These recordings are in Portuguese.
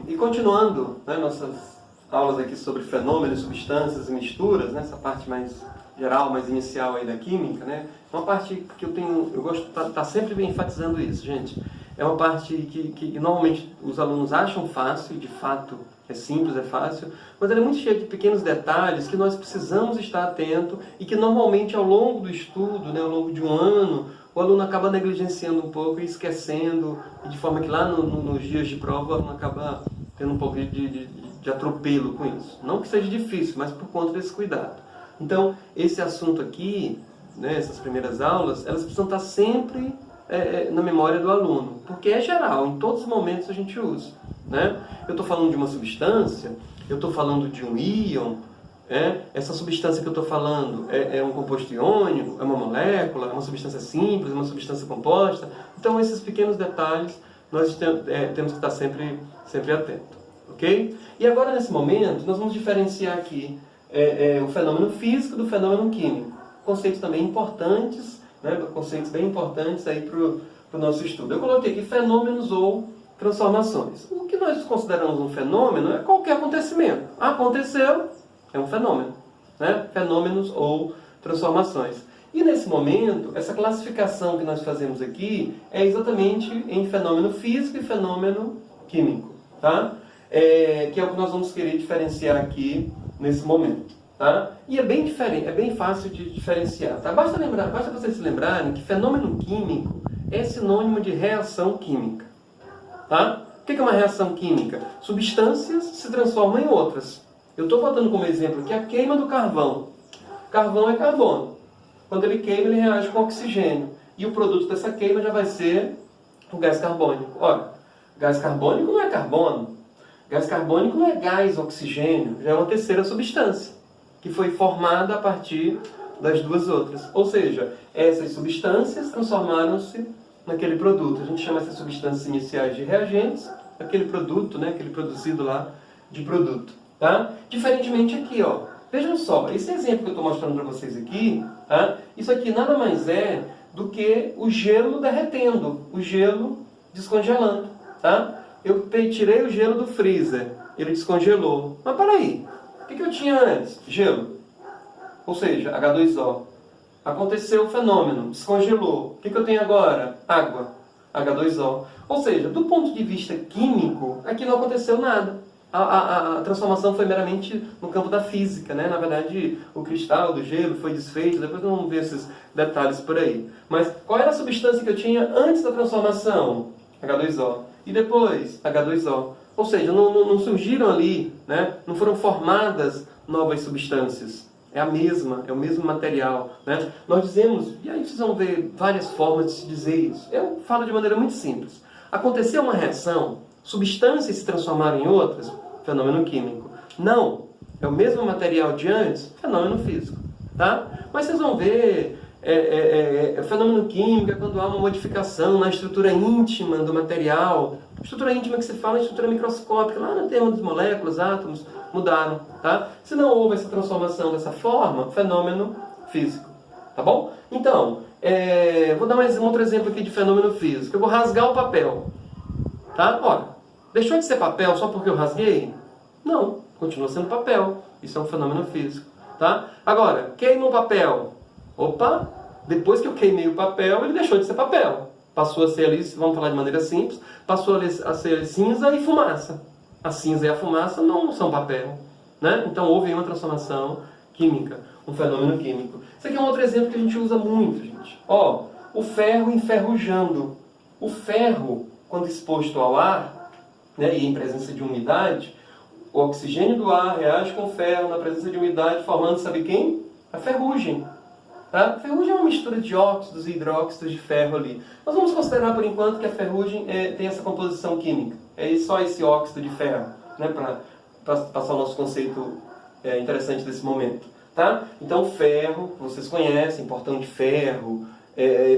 E continuando, né, nossas aulas aqui sobre fenômenos, substâncias e misturas, né, essa parte mais geral, mais inicial aí da química, né, uma parte que eu gosto de estar sempre enfatizando isso, gente. É uma parte que normalmente os alunos acham fácil, de fato é simples, é fácil, mas ela é muito cheia de pequenos detalhes que nós precisamos estar atento e que normalmente ao longo do estudo, né, ao longo de um ano, o aluno acaba negligenciando um pouco e esquecendo, de forma que lá nos dias de prova o aluno acaba tendo um pouco de atropelo com isso. Não que seja difícil, mas por conta desse cuidado. Então, esse assunto aqui, né, essas primeiras aulas, elas precisam estar sempre na memória do aluno, porque é geral, em todos os momentos a gente usa. Né? Eu estou falando de uma substância, eu estou falando de um íon, essa substância que eu estou falando é um composto iônico, é uma molécula, é uma substância simples, é uma substância composta. Então, esses pequenos detalhes nós temos que estar sempre atento. Ok? E agora, nesse momento, nós vamos diferenciar aqui o fenômeno físico do fenômeno químico. Conceitos também importantes, né? Conceitos bem importantes aí para o nosso estudo. Eu coloquei aqui fenômenos ou transformações. O que nós consideramos um fenômeno é qualquer acontecimento. Aconteceu, é um fenômeno. Né? Fenômenos ou transformações. E nesse momento, essa classificação que nós fazemos aqui é exatamente em fenômeno físico e fenômeno químico. Tá? Que é o que nós vamos querer diferenciar aqui nesse momento. Tá? E é bem diferente, é bem fácil de diferenciar. Tá? Basta vocês se lembrarem que fenômeno químico é sinônimo de reação química. Tá? O que é uma reação química? Substâncias se transformam em outras. Eu estou botando como exemplo aqui a queima do carvão. Carvão é carbono. Quando ele queima, ele reage com oxigênio. E o produto dessa queima já vai ser o gás carbônico. Ora, gás carbônico não é carbono. Gás carbônico não é gás oxigênio. Já é uma terceira substância, que foi formada a partir das duas outras. Ou seja, essas substâncias transformaram-se naquele produto. A gente chama essas substâncias iniciais de reagentes, aquele produto, né, aquele produzido lá de produto. Tá? Diferentemente aqui, ó. Vejam só, esse exemplo que eu estou mostrando para vocês aqui, tá? Isso aqui nada mais é do que o gelo derretendo, o gelo descongelando. Tá? Eu tirei o gelo do freezer, ele descongelou. Mas peraí, o que eu tinha antes? Gelo, ou seja, H2O. Aconteceu o fenômeno, descongelou. O que eu tenho agora? Água, H2O. Ou seja, do ponto de vista químico, aqui não aconteceu nada. A transformação foi meramente no campo da física, né? Na verdade, o cristal do gelo foi desfeito, depois nós vamos ver esses detalhes por aí. Mas qual era a substância que eu tinha antes da transformação? H2O. E depois, H2O. Ou seja, não surgiram ali, né? Não foram formadas novas substâncias. É a mesma, é o mesmo material. Né? Nós dizemos, e aí vocês vão ver várias formas de se dizer isso. Eu falo de maneira muito simples. Aconteceu uma reação, substâncias se transformaram em outras, fenômeno químico. Não, é o mesmo material de antes, fenômeno físico. Tá? Mas vocês vão ver, fenômeno químico é quando há uma modificação na estrutura íntima do material. Estrutura íntima que se fala é estrutura microscópica, lá no termo das moléculas, átomos, mudaram. Tá? Se não houve essa transformação dessa forma, fenômeno físico. Tá bom? Então, vou dar mais um outro exemplo aqui de fenômeno físico. Eu vou rasgar o papel. Tá? Olha, deixou de ser papel só porque eu rasguei? Não, continua sendo papel. Isso é um fenômeno físico. Tá? Agora, queima o papel. Opa, depois que eu queimei o papel, ele deixou de ser papel. Passou a ser ali, vamos falar de maneira simples, passou a ser cinza e fumaça. A cinza e a fumaça não são papel. Né? Então houve uma transformação química, um fenômeno químico. Isso aqui é um outro exemplo que a gente usa muito, gente. Ó, o ferro enferrujando. O ferro, quando exposto ao ar, né, e em presença de umidade, o oxigênio do ar reage com o ferro na presença de umidade, formando, sabe quem? A ferrugem. Tá? A ferrugem é uma mistura de óxidos e hidróxidos de ferro ali. Nós vamos considerar por enquanto que a ferrugem tem essa composição química. É só esse óxido de ferro, né, para passar o nosso conceito interessante desse momento. Tá? Então ferro, vocês conhecem, portão de ferro,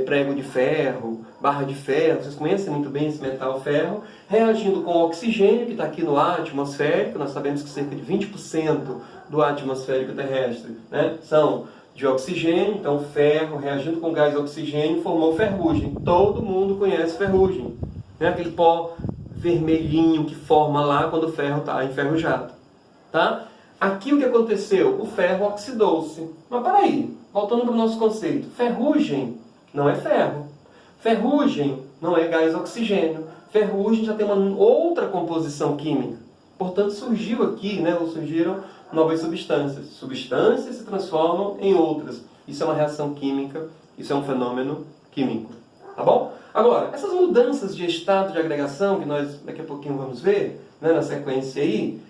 prego de ferro, barra de ferro, vocês conhecem muito bem esse metal ferro, reagindo com o oxigênio que está aqui no ar atmosférico. Nós sabemos que cerca de 20% do ar atmosférico terrestre, né, são de oxigênio. Então ferro reagindo com gás oxigênio formou ferrugem. Todo mundo conhece ferrugem, né? Aquele pó vermelhinho que forma lá quando o ferro está enferrujado. Tá? Aqui o que aconteceu? O ferro oxidou-se. Mas peraí, voltando para o nosso conceito. Ferrugem não é ferro. Ferrugem não é gás oxigênio. Ferrugem já tem uma outra composição química. Portanto, surgiu aqui, né, ou surgiram novas substâncias. Substâncias se transformam em outras. Isso é uma reação química, isso é um fenômeno químico. Tá bom? Agora, essas mudanças de estado de agregação, que nós daqui a pouquinho vamos ver, né, na sequência aí,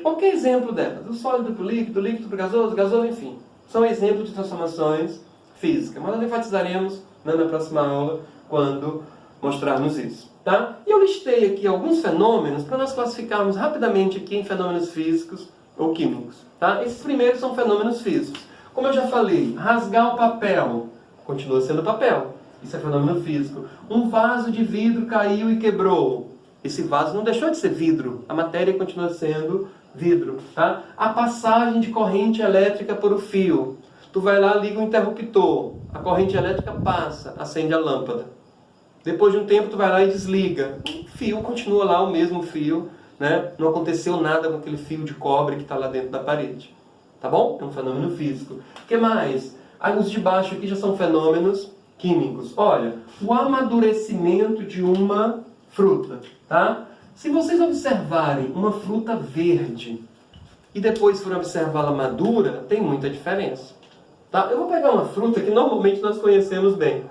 qualquer exemplo delas, do sólido para o líquido, do líquido para o gasoso, gasoso, enfim, são exemplos de transformações físicas. Mas nós enfatizaremos, né, na próxima aula, quando mostrarmos isso. Tá? E eu listei aqui alguns fenômenos para nós classificarmos rapidamente aqui em fenômenos físicos ou químicos. Tá? Esses primeiros são fenômenos físicos. Como eu já falei, rasgar o papel continua sendo papel. Isso é fenômeno físico. Um vaso de vidro caiu e quebrou. Esse vaso não deixou de ser vidro. A matéria continua sendo vidro. Tá? A passagem de corrente elétrica por o fio. Tu vai lá, liga o interruptor. A corrente elétrica passa, acende a lâmpada. Depois de um tempo tu vai lá e desliga. O fio continua lá, o mesmo fio. Né? Não aconteceu nada com aquele fio de cobre que está lá dentro da parede. Tá bom? É um fenômeno físico. O que mais? Os de baixo aqui já são fenômenos químicos. Olha, o amadurecimento de uma fruta. Tá? Se vocês observarem uma fruta verde e depois forem observá-la madura, tem muita diferença. Tá? Eu vou pegar uma fruta que normalmente nós conhecemos bem.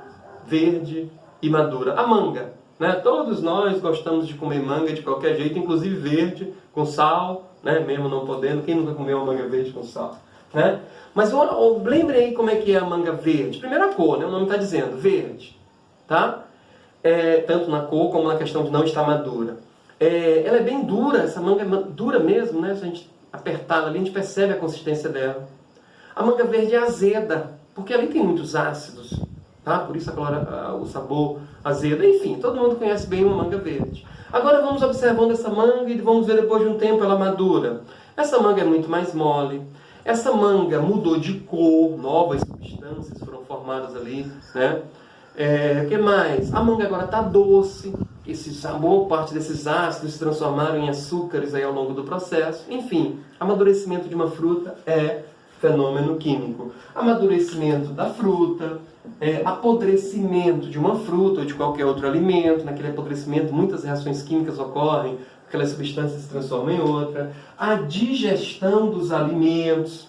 Verde e madura. A manga. Né? Todos nós gostamos de comer manga de qualquer jeito, inclusive verde, com sal, né? Mesmo não podendo. Quem nunca comeu uma manga verde com sal? Né? Mas lembre aí como é que é a manga verde. Primeira cor, né? O nome está dizendo, verde. Tá? Tanto na cor como na questão de não estar madura. Ela é bem dura, essa manga é dura mesmo, né? Se a gente apertar ali, a gente percebe a consistência dela. A manga verde é azeda, porque ali tem muitos ácidos. Tá? Por isso o sabor azedo. Enfim, todo mundo conhece bem uma manga verde. Agora vamos observando essa manga e vamos ver depois de um tempo ela madura. Essa manga é muito mais mole. Essa manga mudou de cor, novas substâncias foram formadas ali. Né? O que mais? A manga agora está doce. Boa parte desses ácidos se transformaram em açúcares aí ao longo do processo. Enfim, amadurecimento de uma fruta é fenômeno químico. Amadurecimento da fruta, apodrecimento de uma fruta ou de qualquer outro alimento. Naquele apodrecimento muitas reações químicas ocorrem, aquelas substâncias se transformam em outra. A digestão dos alimentos.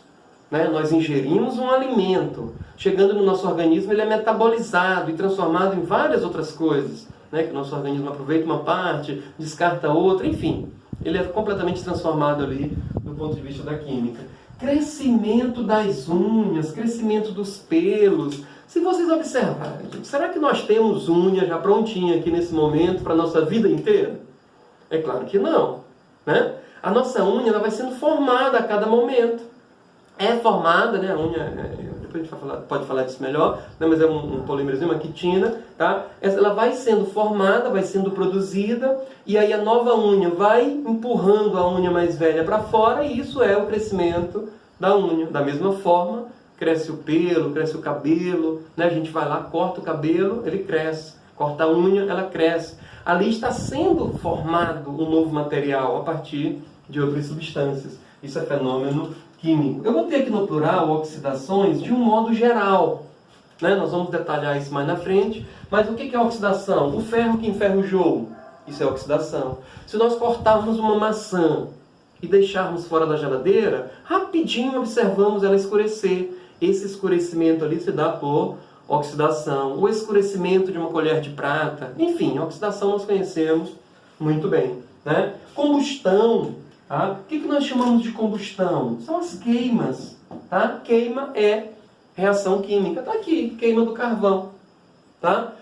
Né? Nós ingerimos um alimento, chegando no nosso organismo ele é metabolizado e transformado em várias outras coisas. Né? Que o nosso organismo aproveita uma parte, descarta outra, enfim. Ele é completamente transformado ali do ponto de vista da química. Crescimento das unhas, crescimento dos pelos. Se vocês observarem, será que nós temos unha já prontinha aqui nesse momento para a nossa vida inteira? É claro que não. Né? A nossa unha ela vai sendo formada a cada momento. É formada, né? A unha, depois a gente pode falar disso melhor, né? Mas é um polímerozinho, uma quitina. Tá? Ela vai sendo formada, vai sendo produzida, e aí a nova unha vai empurrando a unha mais velha para fora, e isso é o crescimento da unha. Da mesma forma, cresce o pelo, cresce o cabelo, né? A gente vai lá, corta o cabelo, ele cresce. Corta a unha, ela cresce. Ali está sendo formado um novo material a partir de outras substâncias. Isso é fenômeno químico. Eu botei aqui no plural oxidações de um modo geral. Né? Nós vamos detalhar isso mais na frente. Mas o que é oxidação? O ferro que enferrujou. Isso é oxidação. Se nós cortarmos uma maçã e deixarmos fora da geladeira, rapidinho observamos ela escurecer. Esse escurecimento ali se dá por oxidação. O escurecimento de uma colher de prata. Enfim, oxidação nós conhecemos muito bem. Né? Combustão. Tá? O que nós chamamos de combustão? São as queimas. Tá? Queima é reação química. Está aqui, queima do carvão. Tá?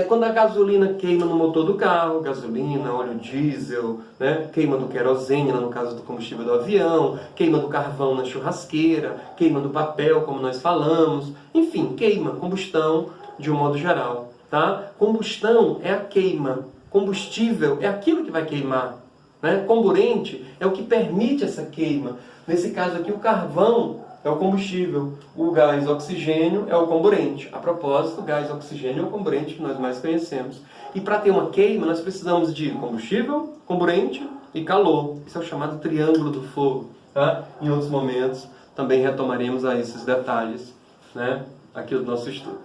Quando a gasolina queima no motor do carro, gasolina, óleo diesel, né? Queima do querosene, no caso do combustível do avião, queima do carvão na churrasqueira, queima do papel, como nós falamos. Enfim, queima, combustão de um modo geral. Tá? Combustão é a queima. Combustível é aquilo que vai queimar. Né? Comburente é o que permite essa queima. Nesse caso aqui, o carvão é o combustível. O gás oxigênio é o comburente. A propósito, o gás oxigênio é o comburente que nós mais conhecemos. E para ter uma queima, nós precisamos de combustível, comburente e calor. Isso é o chamado triângulo do fogo. Tá? Em outros momentos também retomaremos a esses detalhes, né, aqui do nosso estudo.